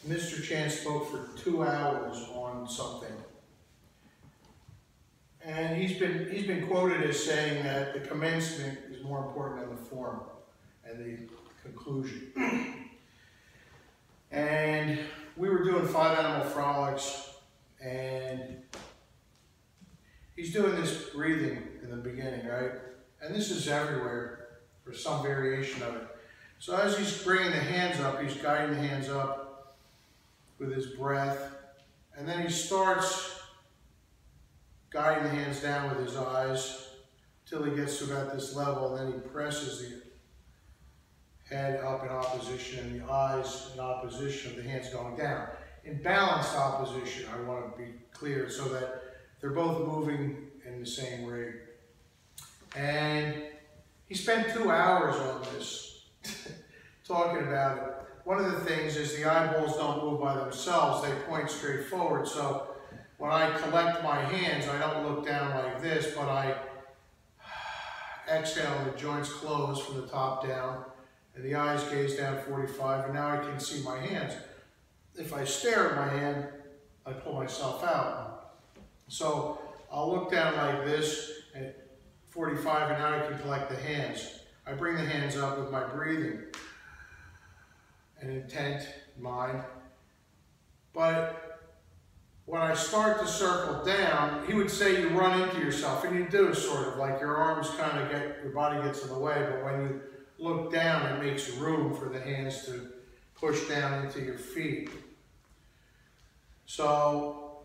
Mr. Chan spoke for 2 hours on something. And he's been quoted as saying that the commencement is more important than the form and the conclusion. And we were doing Five Animal Frolics, and he's doing this breathing in the beginning, right? And this is everywhere, or some variation of it. So as he's bringing the hands up, he's guiding the hands up with his breath, and then he starts guiding the hands down with his eyes till he gets to about this level, and then he presses the head up in opposition and the eyes in opposition of the hands going down. In balanced opposition, I want to be clear, so that they're both moving in the same rate. And he spent 2 hours on this, talking about it. One of the things is the eyeballs don't move by themselves, they point straight forward. So when I collect my hands, I don't look down like this, but I exhale and the joints close from the top down, and the eyes gaze down 45, and now I can see my hands. If I stare at my hand, I pull myself out. So I'll look down like this at 45, and now I can collect the hands. I bring the hands up with my breathing and intent in mind. But when I start to circle down, he would say you run into yourself, and you do, sort of, like your arms kind of your body gets in the way, but when you look down, it makes room for the hands to push down into your feet. So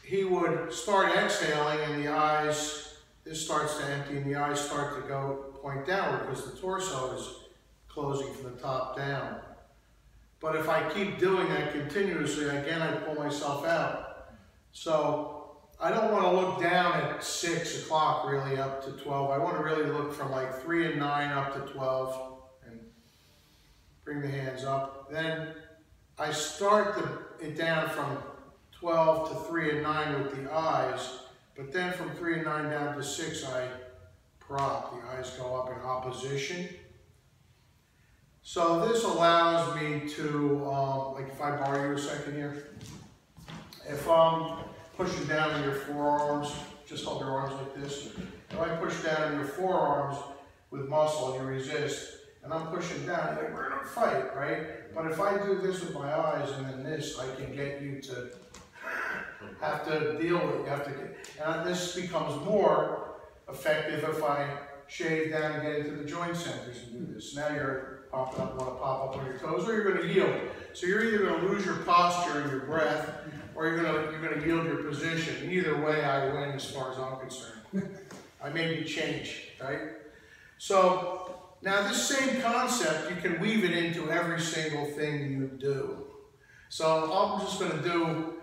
he would start exhaling, and the eyes, this starts to empty, and the eyes start to point downward because the torso is closing from the top down. But if I keep doing that continuously, again, I pull myself out. So I don't want to look down at 6 o'clock really up to 12. I want to really look from like 3 and 9 up to 12 and bring the hands up. Then I start it down from 12 to 3 and 9 with the eyes, but then from 3 and 9 down to 6, I prop. The eyes go up in opposition. So this allows me to, like if I borrow you a second here, if I'm pushing down on your forearms, just hold your arms like this. If I push down on your forearms with muscle and you resist, and I'm pushing down, like we're gonna fight, right? But if I do this with my eyes and then this, I can get you to have to deal with it. And this becomes more effective if I shave down and get into the joint centers and do this. Now you're popping up, want to pop up on your toes, or you're going to yield. So you're either going to lose your posture and your breath, or you're going to yield your position. Either way, I win as far as I'm concerned. I made you change, right? So now this same concept, you can weave it into every single thing you do. So I'm just going to do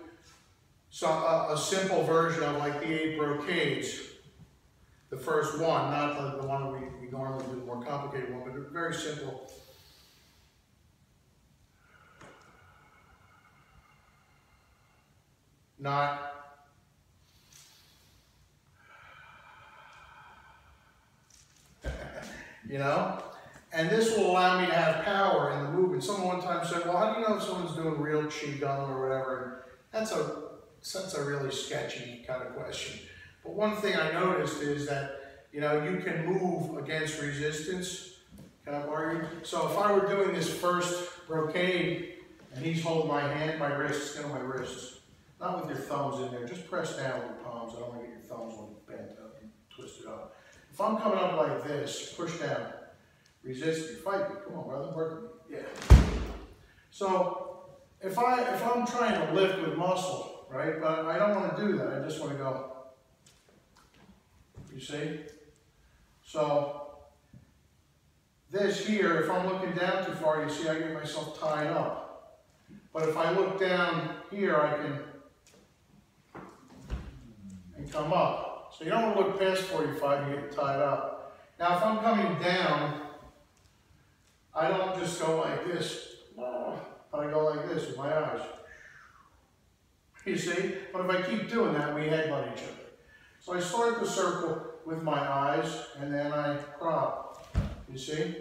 a simple version of like the 8 brocades. The first one, not the one we normally do, the more complicated one, but very simple. Not. You know? And this will allow me to have power in the movement. Someone one time said, well, how do you know if someone's doing real Qigong or whatever? And that's a really sketchy kind of question. But one thing I noticed is that, you know, you can move against resistance. Can I borrow you? So if I were doing this first brocade and he's holding my hand, my wrists, my wrists, not with your thumbs in there, just press down with your palms. I don't want to get your thumbs all bent up and twisted up. If I'm coming up like this, push down, resist me, fight me. Come on, brother, work with me. Yeah. So if I'm trying to lift with muscle, right? But I don't want to do that. I just want to go. You see? So this here, if I'm looking down too far, you see I get myself tied up. But if I look down here, I can come up. So you don't want to look past 45 and get tied up. Now if I'm coming down, I don't just go like this, but I go like this with my eyes. You see? But if I keep doing that, we headbutt each other. So I start the circle with my eyes, and then I prop. You see?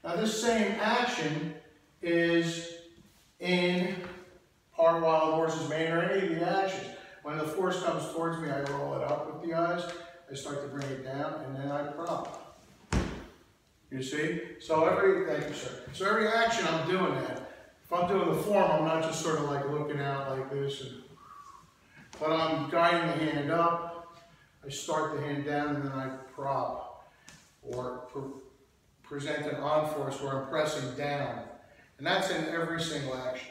Now this same action is in, part while the horse is mane, or any of the actions. When the force comes towards me, I roll it up with the eyes, I start to bring it down, and then I prop. You see? So thank you, sir. So every action I'm doing that. If I'm doing the form, I'm not just sort of like looking out like this, but I'm guiding the hand up, I start the hand down, and then I prop, or present an unfurls where I'm pressing down. And that's in every single action.